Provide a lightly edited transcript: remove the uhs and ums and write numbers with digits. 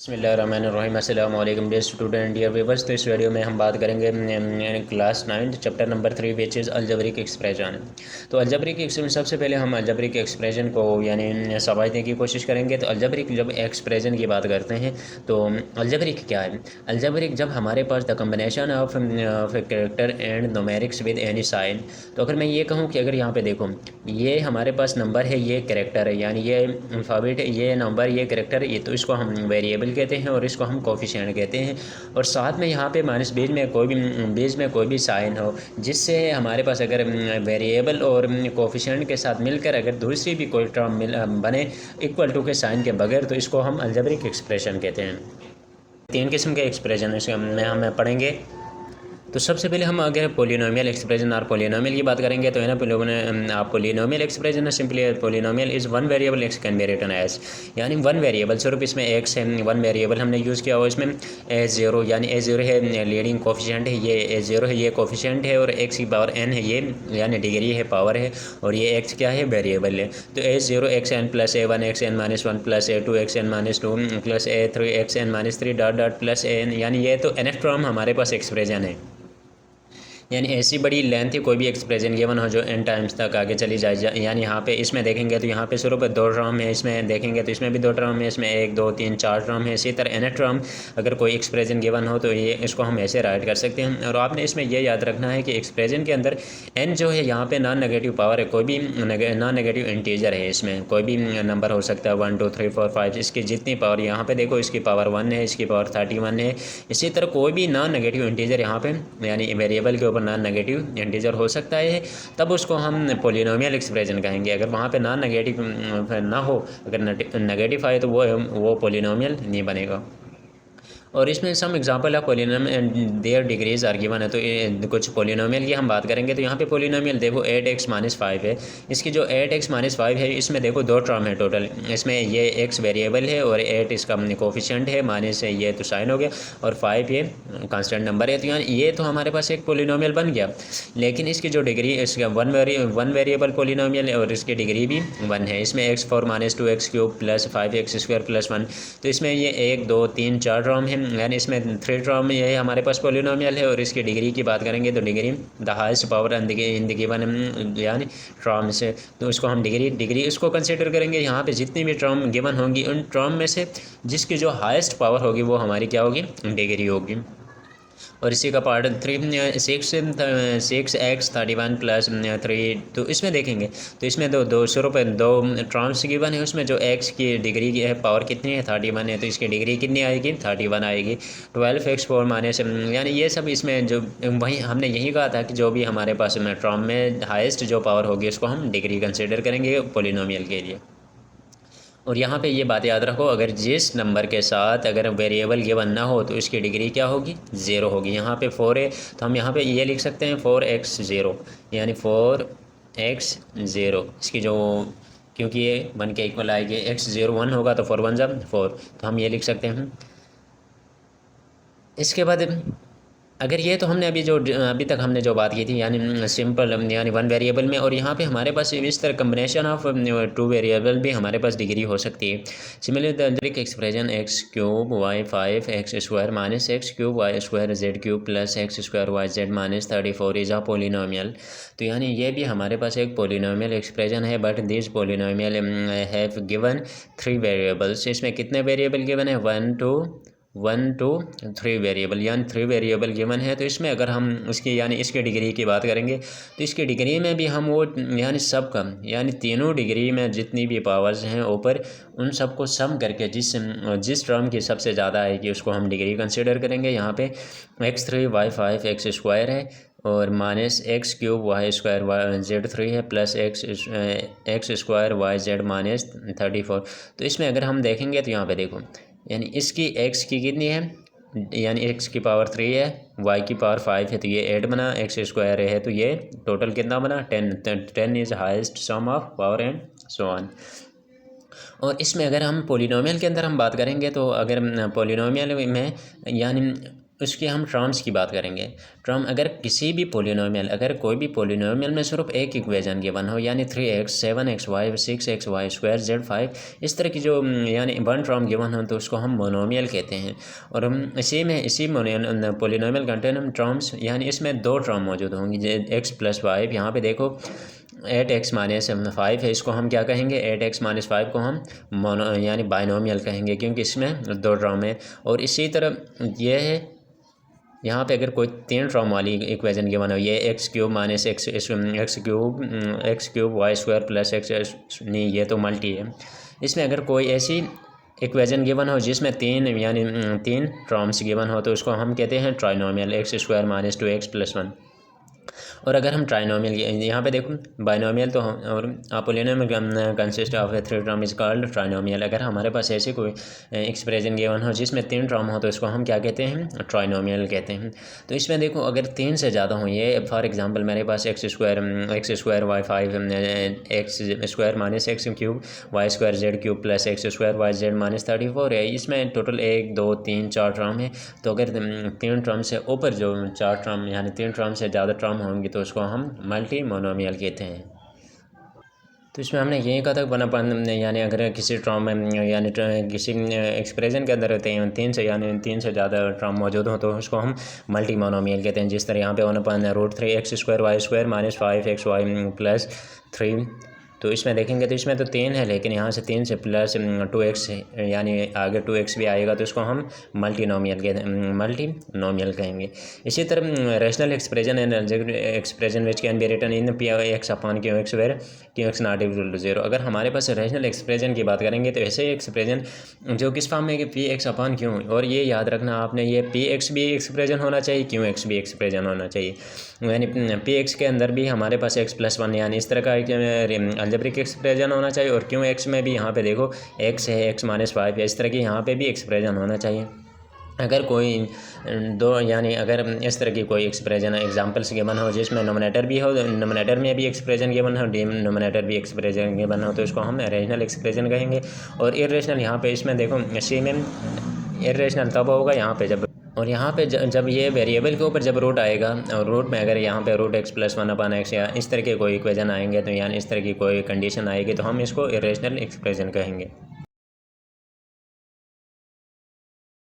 बिस्मिल्लाहिर्रहमानिर्रहीम अस्सलाम वालेकुम डियर स्टूडेंट डियर व्यूअर्स। तो इस वीडियो में हम बात करेंगे class 9 chapter number 3 which is algebraic expression. तो अलजबरिक एक्सप्रेशन सबसे पहले हम अलजबरिक एक्सप्रेशन को समझने की कोशिश करेंगे। तो अलजबरिक जब एक्सप्रेशन की बात करते हैं तो अलजबरिक क्या है। अलजबरिक जब हमारे पास the combination of character and numerics with any sign. तो अगर मैं ये कहूँ कि अगर यहाँ पे देखो ये हमारे पास नंबर है, ये कैरेक्टर है, यानी ये अल्फ़ाबेट, ये नंबर, ये कैरेक्टर, ये तो इसको हम वेरिएबल कहते हैं और इसको हम कोफिशिएंट कहते हैं। और साथ में यहाँ पे माइनस बीच में कोई भी साइन हो जिससे हमारे पास अगर वेरिएबल और कोफिशिएंट के साथ मिलकर अगर दूसरी भी कोई टर्म बने इक्वल टू के साइन के बगैर, तो इसको हम अलजेब्रिक एक्सप्रेशन कहते हैं। तीन किस्म के एक्सप्रेशन इसमें हम पढ़ेंगे। तो सबसे पहले हम अगर पोलिनोमियल एक्सप्रेशन और पोलिनोमियल की बात करेंगे तो है ना, लोगों ने आप पोलिनोमियल एक्सप्रेशन है simply polynomial is one variable x can be written as, यानी वन वेरिएबल स्वरूप इसमें एक्स है, वन वेरिएबल हमने यूज़ किया हुआ इसमें A0, यानी A0 है लीडिंग कोफिशिएंट है, ये A0 है, ये कोफिशिएंट है, और एक्स की पावर n है ये, यानी डिग्री है, पावर है, और ये एक्स क्या है, वेरिएबल है। तो A0 xn plus A1 xn minus 1 plus A2 xn minus 2 plus A3 xn minus 3 dot dot plus an, यानी ये तो nth टर्म हमारे पास एक्सप्रेशन है। यानी ऐसी बड़ी लेंथ ही कोई भी एक्सप्रेशन गिवन हो जो n टाइम्स तक आगे चली जाए, यानी यहाँ पे इसमें देखेंगे तो यहाँ पे शुरू पर दो टर्म है, इसमें देखेंगे तो इसमें भी दो टर्म है, इसमें 1 2 3 4 टर्म है। इसी तरह n टर्म अगर कोई एक्सप्रेशन गिवन हो तो ये इसको हम ऐसे राइट कर सकते हैं। और आपने इसमें यह याद रखना है कि एक्सप्रेशन के अंदर n जो है यहाँ पे नॉन नेगेटिव पावर है, कोई भी नॉन नेगेटिव इंटीजर है, इसमें कोई भी नंबर हो सकता है 1 2 3 4 5, इसकी जितनी पावर यहाँ पे देखो, इसकी पावर 1 है, इसकी पावर 31 है। इसी तरह कोई भी नॉन नेगेटिव इंटीजर यहाँ पे यानी वेरिएबल के ऊपर नॉन नेगेटिव इंटीजर हो सकता है, तब उसको हम पोलिनोमियल एक्सप्रेशन कहेंगे। अगर वहाँ पे नॉन नेगेटिव ना हो, अगर नेगेटिव आए तो वो पोलिनोमियल नहीं बनेगा। और इसमें some example of polynomial their degrees are given है। तो कुछ पोलिनोमियल की हम बात करेंगे। तो यहाँ पे पोलिनोमियल देखो 8x माइनस 5 है, इसकी जो 8x माइनस 5 है इसमें देखो दो टर्म है टोटल, इसमें ये x वेरिएबल है और 8 इसका कोफिशिएंट है, माइनस है ये तो साइन हो गया, और 5 ये कांस्टेंट नंबर है। तो यहाँ ये तो हमारे पास एक पोलिनोमियल बन गया, लेकिन इसकी जो डिग्री, इसका वन वेरिएबल पोलिनोमियल है और इसकी डिग्री भी 1 है। इसमें x4 minus 2x cube plus 5x square plus 1, तो इसमें ये 1 2 3 4 टर्म है, यानी इसमें 3 टर्म ये है हमारे पास पोलिनोमियल है। और इसकी डिग्री की बात करेंगे तो degree the highest power in the given यानी टर्म से, तो उसको हम डिग्री इसको कंसिडर करेंगे। यहाँ पे जितनी भी टर्म गिवन होंगी उन टर्म में से जिसकी जो हाईएस्ट पावर होगी वो हमारी क्या होगी, डिग्री होगी। और इसी का पार्ट 6x 31 प्लस 3, तो इसमें देखेंगे तो इसमें दो शुरू पर दो टर्म्स गिवन है, उसमें जो x की डिग्री की है पावर कितनी है, 31 है, तो इसकी डिग्री कितनी आएगी, 31 आएगी। 12x4 माइनस, यानी ये सब इसमें जो वही हमने यही कहा था कि जो भी हमारे पास में टर्म में हाईएस्ट जो पावर होगी उसको हम डिग्री कंसिडर करेंगे पोलिनोमियल के लिए। और यहाँ पे ये बात याद रखो, अगर जिस नंबर के साथ अगर वेरिएबल गिवन ना हो तो इसकी डिग्री क्या होगी, 0 होगी। यहाँ पे 4 है तो हम यहाँ पे ये लिख सकते हैं 4x0, यानी 4x0, इसकी जो क्योंकि ये 1 के इक्वल आएगी, x0 1 होगा तो 4 1 जब 4, तो हम ये लिख सकते हैं। इसके बाद अगर ये तो हमने अभी तक हमने जो बात की थी यानी सिंपल यानी वन वेरिएबल में, और यहाँ पे हमारे पास इस तरह कम्बिनेशन ऑफ 2 वेरिएबल भी हमारे पास डिग्री हो सकती है। Similarly the algebraic expression x cube y 5 x square minus x cube y square z cube plus x square y z minus 34 is a polynomial. तो यानी ये भी हमारे पास एक पोलिनोमियल एक्सप्रेशन है, but this polynomial have given 3 variables. इसमें कितने वेरिएबल गिवन है, 1 2 3 वेरिएबल, यानी 3 वेरिएबल गिवन है। तो इसमें अगर हम इसकी यानी इसके डिग्री की बात करेंगे तो इसकी डिग्री में भी हम वो यानी सब का यानी तीनों डिग्री में जितनी भी पावर्स हैं ऊपर उन सबको सम करके जिस टर्म की सबसे ज़्यादा आएगी उसको हम डिग्री कंसिडर करेंगे। यहाँ पे x3 y5 एक्स स्क्वायर है और minus x cube y square z3 है plus x square y z minus 34। तो इसमें अगर हम देखेंगे तो यहाँ पे देखो यानी इसकी x की कितनी है, यानी x की पावर 3 है, y की पावर 5 है, तो ये 8 बना, एक्स स्क्वायर है तो ये टोटल कितना बना 10 is highest sum of power and so on. और इसमें अगर हम पोलिनोमियल के अंदर हम बात करेंगे तो अगर पोलिनोमियल में यानी उसके हम टर्म्स की बात करेंगे। टर्म अगर किसी भी पोलिनोमियल, अगर कोई भी पोलिनोमियल में सिर्फ एक इक्वेशन गिवन हो, यानी 3x 7xy 6xy square z5, इस तरह की जो यानी वन टर्म गिवन हो तो उसको हम मोनोमियल कहते हैं। और हम इसी पोलिनोमियल कंटेन हम टर्म्स, यानी इसमें दो टर्म मौजूद होंगी, x+5। यहाँ पे देखो 8x-5 है, इसको हम क्या कहेंगे, 8x-5 को हम यानी बाइनोमियल कहेंगे, क्योंकि इसमें दो टर्म है। और इसी तरह ये है, यहाँ पे अगर कोई तीन टर्म वाली इक्वेशन गिवन हो, ये x³ Y square plus x, नहीं ये तो मल्टी है। इसमें अगर कोई ऐसी इक्वेशन गिवन हो जिसमें तीन टर्म्स गिवन हो तो उसको हम कहते हैं ट्राइनोमियल, x² - 2x + 1। और अगर हम ट्राइनोमियल, यहाँ पे देखो बाइनोमियल तो हम, और polynomial consist of 3 term is called trinomial. अगर हमारे पास ऐसी कोई एक्सप्रेशन गिवन हो जिसमें 3 टर्म हो तो इसको हम क्या कहते हैं, ट्राइनोमियल कहते हैं। तो इसमें देखो अगर 3 से ज़्यादा हो, ये फॉर एग्जांपल मेरे पास x² y 5 x² - x³ y square z³ plus x² y z - 34 है। इसमें टोटल 1 2 3 4 टर्म है। तो अगर 3 टर्म से ऊपर जो 4 टर्म, यानी 3 टर्म से ज़्यादा टर्म होंगी तो उसको हम मल्टी मोनोमियल कहते हैं। तो इसमें हमने यही कहा था बना, यानी अगर किसी टर्म में, यानी किसी एक्सप्रेशन के अंदर रहते हैं 3 से ज़्यादा टर्म मौजूद हो तो उसको हम मल्टी मोनोमियल कहते हैं। जिस तरह यहाँ पे 1/√3x² y² - 5xy + 3। तो इसमें देखेंगे तो इसमें तो 3 है, लेकिन यहाँ से 3 से प्लस 2x है, यानी आगे 2x भी आएगा तो इसको हम मल्टी नोमियल कहेंगे। इसी तरह rational expression and algebraic expression which can be written in p(x/qx) where qx not equal to 0। अगर हमारे पास रेशनल एक्सप्रेशन की बात करेंगे तो ऐसे एक्सप्रेशन जो किस फॉर्म में कि p(x/q), और ये याद रखना आपने, ये px भी एक्सप्रेशन होना चाहिए, qx भी एक्सप्रेशन होना चाहिए। यानी px के अंदर भी हमारे पास x+1 यानी इस तरह का अलजेब्रिक एक्सप्रेशन होना चाहिए, और qx में भी यहाँ पे देखो x है, x-5 है, इस तरह की यहाँ पे भी एक्सप्रेशन होना चाहिए। अगर कोई दो, यानी अगर इस तरह की कोई एक्सप्रेशन एग्जांपल्स गिवन हो जिसमें नोमिनेटर भी हो, नोमिनेटर में भी एक्सप्रेशन गिवन हो, डिनोमिनेटर भी एक्सप्रेशन गिवन हो, तो इसको हम रेशनल एक्सप्रेशन कहेंगे। और इरेशनल, यहाँ पे इसमें देखो सी में इरेशनल तब होगा यहाँ पे जब, और यहाँ पे जब ये वेरिएबल के ऊपर जब रूट आएगा, और रूट में अगर यहाँ पे √x+1/x या इस तरह के कोई इक्वेशन आएंगे, तो यानी इस तरह की कोई कंडीशन आएगी तो हम इसको इरेशनल एक्सप्रेशन कहेंगे।